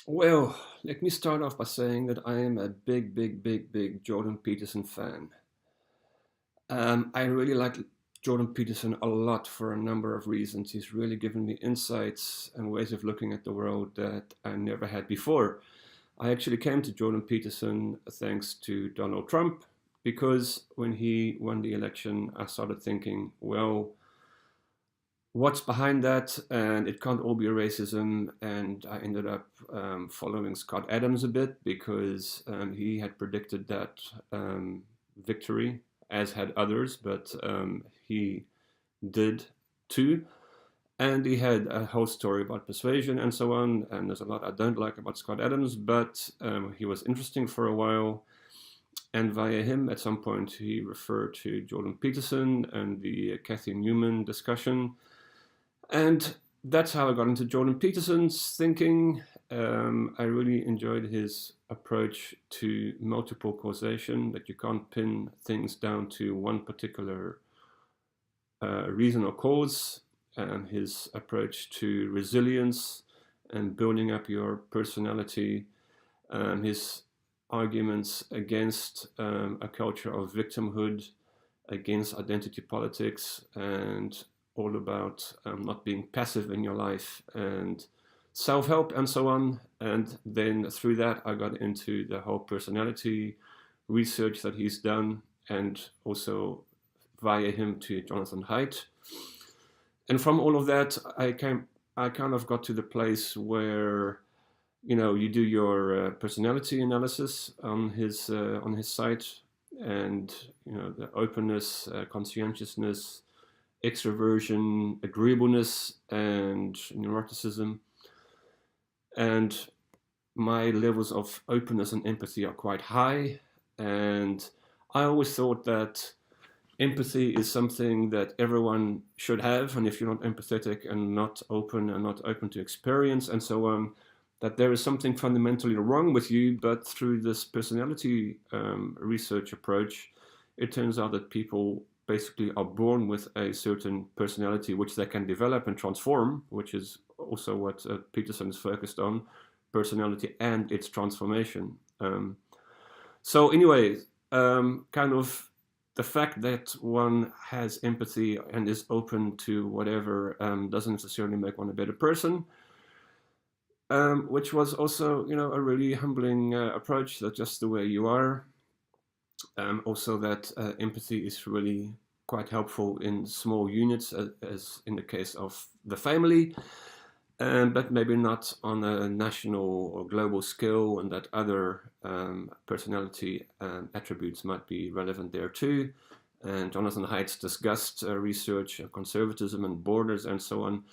Well, let me start off by saying that I am a big Jordan Peterson fan. I really like Jordan Peterson a lot for a number of reasons. He's really given me insights and ways of looking at the world that I never had before. I actually came to Jordan Peterson thanks to Donald Trump because when he won the election, I started thinking, well, what's behind that? And it can't all be racism. And I ended up following Scott Adams a bit because he had predicted that victory, as had others, but he did too. And he had a whole story about persuasion and so on. And there's a lot I don't like about Scott Adams, but he was interesting for a while. And via him, at some point, he referred to Jordan Peterson and the Cathy Newman discussion. And that's how I got into Jordan Peterson's thinking. I really enjoyed his approach to multiple causation, that you can't pin things down to one particular reason or cause. His approach to resilience and building up your personality. His arguments against a culture of victimhood, against identity politics, and all about not being passive in your life and self-help and so on. And then through that, I got into the whole personality research that he's done, and also via him to Jonathan Haidt. And from all of that, I kind of got to the place where you do your personality analysis on his site, and the openness, conscientiousness, extroversion, agreeableness, and neuroticism. And my levels of openness and empathy are quite high. And I always thought that empathy is something that everyone should have. And if you're not empathetic and not open to experience and so on, that there is something fundamentally wrong with you. But through this personality research approach, it turns out that people basically are born with a certain personality which they can develop and transform, which is also what Peterson is focused on, personality and its transformation. So anyway, kind of the fact that one has empathy and is open to whatever doesn't necessarily make one a better person. Which was also, a really humbling approach, that just the way you are. Also, that empathy is really quite helpful in small units, as in the case of the family, but maybe not on a national or global scale, and that other personality attributes might be relevant there too. And Jonathan Haidt discussed research, conservatism and borders and so on.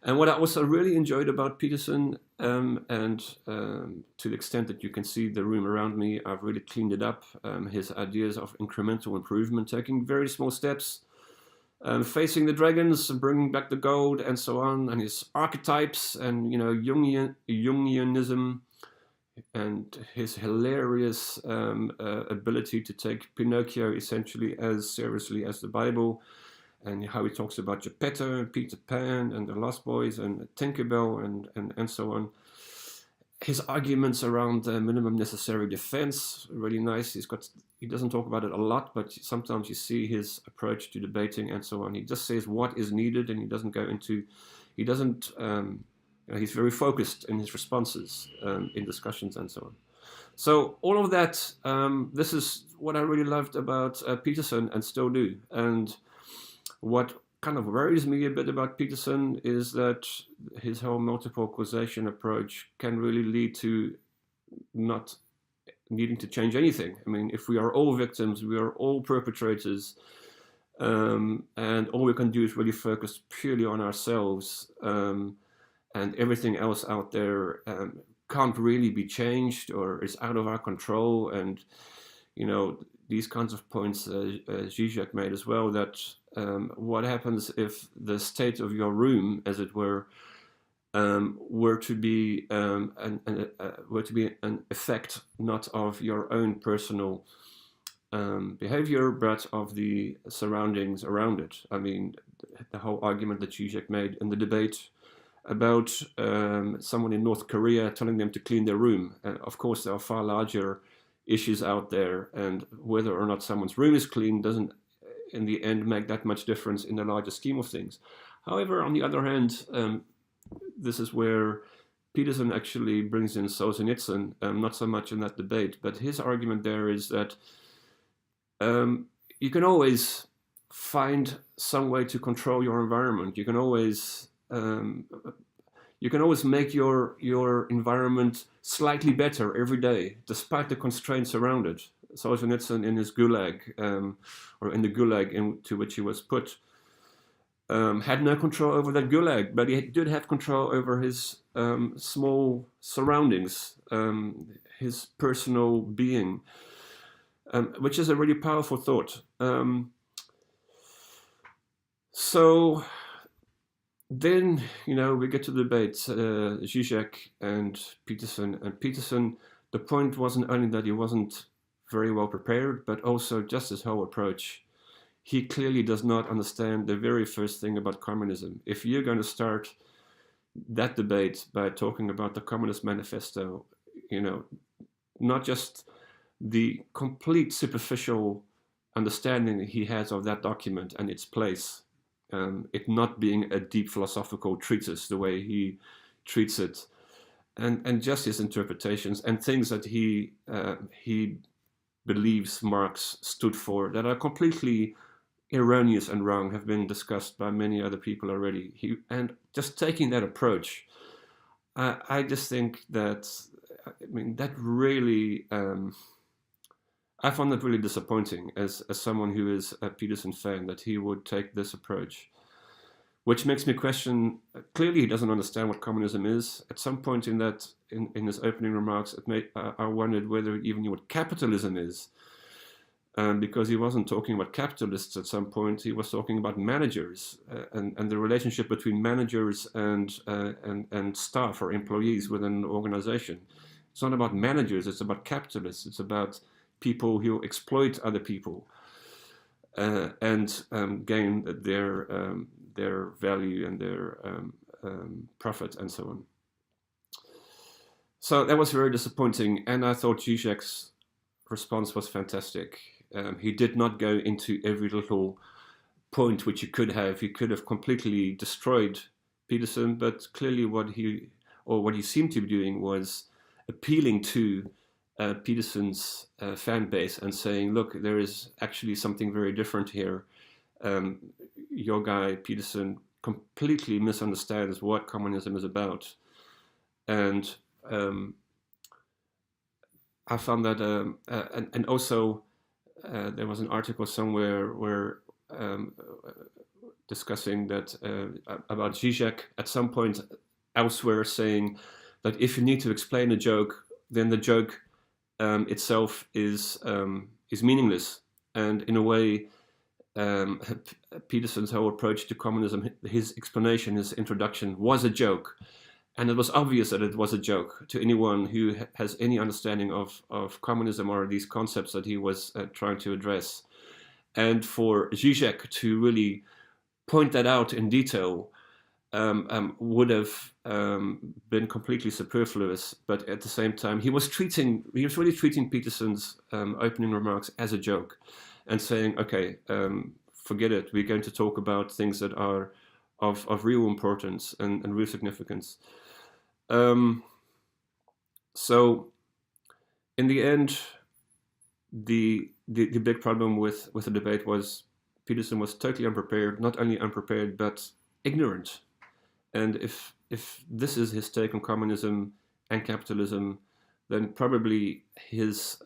And what I also really enjoyed about Peterson, and to the extent that you can see the room around me, I've really cleaned it up. His ideas of incremental improvement, taking very small steps, facing the dragons, bringing back the gold, and so on, and his archetypes, and Jungianism, and his hilarious ability to take Pinocchio essentially as seriously as the Bible, and how he talks about Geppetto and Peter Pan and the Lost Boys and Tinkerbell and so on. His arguments around minimum necessary defense, really nice. He doesn't talk about it a lot, but sometimes you see his approach to debating and so on. He just says what is needed, and he doesn't go into, he doesn't, he's very focused in his responses in discussions and so on. So all of that, this is what I really loved about Peterson and still do. And what kind of worries me a bit about Peterson is that his whole multiple causation approach can really lead to not needing to change anything. I mean, if we are all victims, we are all perpetrators, and all we can do is really focus purely on ourselves, and everything else out there can't really be changed or is out of our control. And these kinds of points Zizek made as well, that what happens if the state of your room, as it were to be an effect not of your own personal behavior, but of the surroundings around it. I mean, the whole argument that Zizek made in the debate about someone in North Korea telling them to clean their room. Of course, there are far larger issues out there, and whether or not someone's room is clean doesn't, in the end, make that much difference in the larger scheme of things. However, on the other hand, this is where Peterson actually brings in Solzhenitsyn, not so much in that debate, but his argument there is that you can always find some way to control your environment. You can always make your environment slightly better every day, despite the constraints around it. Solzhenitsyn in his gulag, or in the gulag into which he was put, had no control over that gulag, but he did have control over his small surroundings, his personal being, which is a really powerful thought. So then, we get to the debate, Zizek and Peterson. And Peterson, the point wasn't only that he wasn't very well prepared, but also just his whole approach. He clearly does not understand the very first thing about communism. If you're going to start that debate by talking about the Communist Manifesto, not just the complete superficial understanding he has of that document and its place, it not being a deep philosophical treatise the way he treats it, and just his interpretations and things that he believes Marx stood for that are completely erroneous and wrong, have been discussed by many other people already. And just taking that approach, I just think that, that really, I found that really disappointing as someone who is a Peterson fan, that he would take this approach, which makes me question, clearly he doesn't understand what communism is. At some point in his opening remarks, I wondered whether he even knew what capitalism is. Because he wasn't talking about capitalists at some point, he was talking about managers, and the relationship between managers and staff or employees within an organization. It's not about managers, it's about capitalists, it's about people who exploit other people and gain their value and their profit and so on. So that was very disappointing, and I thought Zizek's response was fantastic. He did not go into every little point which he could have. He could have completely destroyed Peterson, but clearly what he seemed to be doing was appealing to Peterson's fan base and saying, look, there is actually something very different here. Your guy, Peterson, completely misunderstands what communism is about. And I found that, and also there was an article somewhere where discussing that about Zizek at some point elsewhere, saying that if you need to explain a joke, then the joke itself is meaningless. And in a way, Peterson's whole approach to communism, his explanation, his introduction, was a joke. And it was obvious that it was a joke to anyone who has any understanding of communism or these concepts that he was trying to address. And for Zizek to really point that out in detail would have been completely superfluous. But at the same time, he was really treating Peterson's opening remarks as a joke and saying, okay, forget it. We're going to talk about things that are of real importance and real significance. So in the end, the big problem with the debate was Peterson was totally unprepared, not only unprepared, but ignorant. And if this is his take on communism and capitalism, then probably his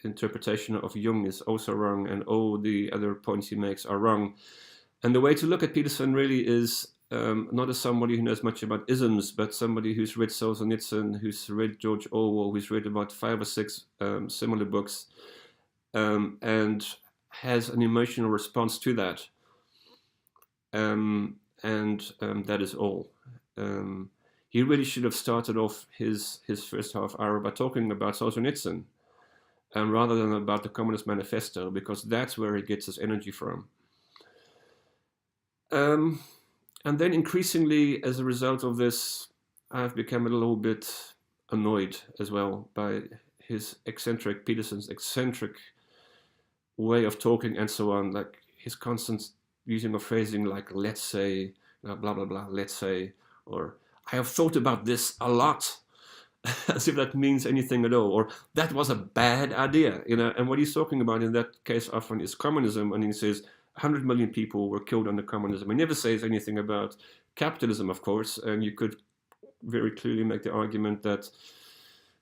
interpretation of Jung is also wrong, and all the other points he makes are wrong. And the way to look at Peterson really is not as somebody who knows much about isms, but somebody who's read Solzhenitsyn, who's read George Orwell, who's read about 5 or 6 similar books, and has an emotional response to that. And that is all. He really should have started off his first half hour by talking about Solzhenitsyn, rather than about the Communist Manifesto, because that's where he gets his energy from. And then increasingly, as a result of this, I've become a little bit annoyed as well by Peterson's eccentric way of talking and so on, like his constant using of phrasing like "let's say," blah blah blah, "let's say," or "I have thought about this a lot," as if that means anything at all, or "that was a bad idea," And what he's talking about in that case often is communism, and he says 100 million people were killed under communism. He never says anything about capitalism, of course, and you could very clearly make the argument that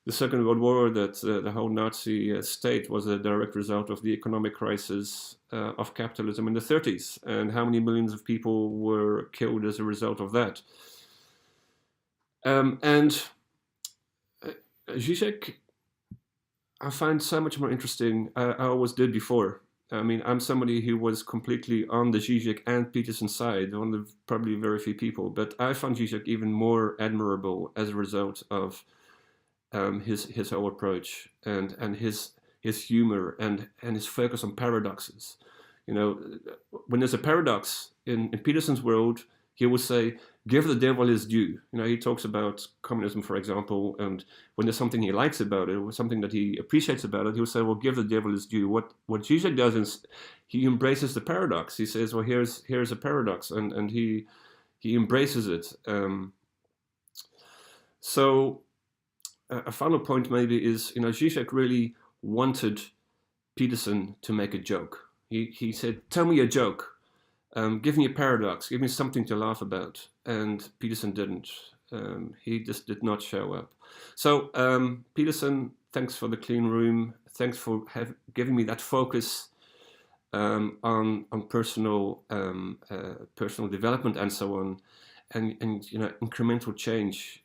the Second World War, that the whole Nazi state was a direct result of the economic crisis of capitalism in the 30s, and how many millions of people were killed as a result of that. And Zizek, I find so much more interesting. I always did before. I mean, I'm somebody who was completely on the Zizek and Peterson side, one of probably very few people, but I found Zizek even more admirable as a result of his whole approach and his humor and his focus on paradoxes. When there's a paradox in Peterson's world, he will say, "Give the devil his due." He talks about communism, for example, and when there's something he likes about it, or something that he appreciates about it, he'll say, "Well, give the devil his due." What Zizek does is he embraces the paradox. He says, "Well, here's a paradox," and he embraces it. So a final point maybe is, Zizek really wanted Peterson to make a joke. He said, "Tell me a joke. Give me a paradox. Give me something to laugh about." And Peterson didn't. He just did not show up. So Peterson, thanks for the clean room. Thanks for giving me that focus on personal development and so on, and incremental change.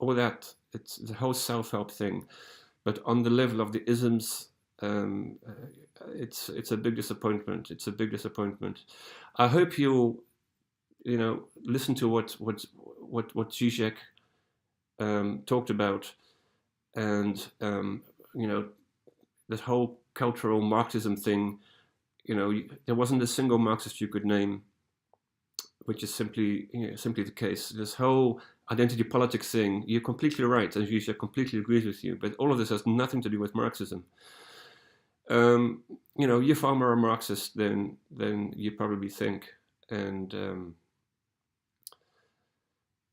All that. It's the whole self-help thing, but on the level of the isms, it's a big disappointment. It's a big disappointment. I hope you'll listen to what Zizek talked about, and that whole cultural Marxism thing. There wasn't a single Marxist you could name, which is simply the case. This whole identity politics thing, you're completely right, and Zizek completely agrees with you, but all of this has nothing to do with Marxism. You're far more a Marxist than you probably think, and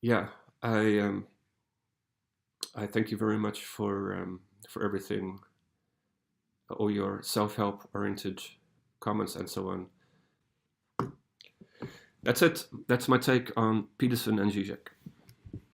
yeah, I thank you very much for everything, all your self-help oriented comments and so on. That's it. That's my take on Peterson and Zizek.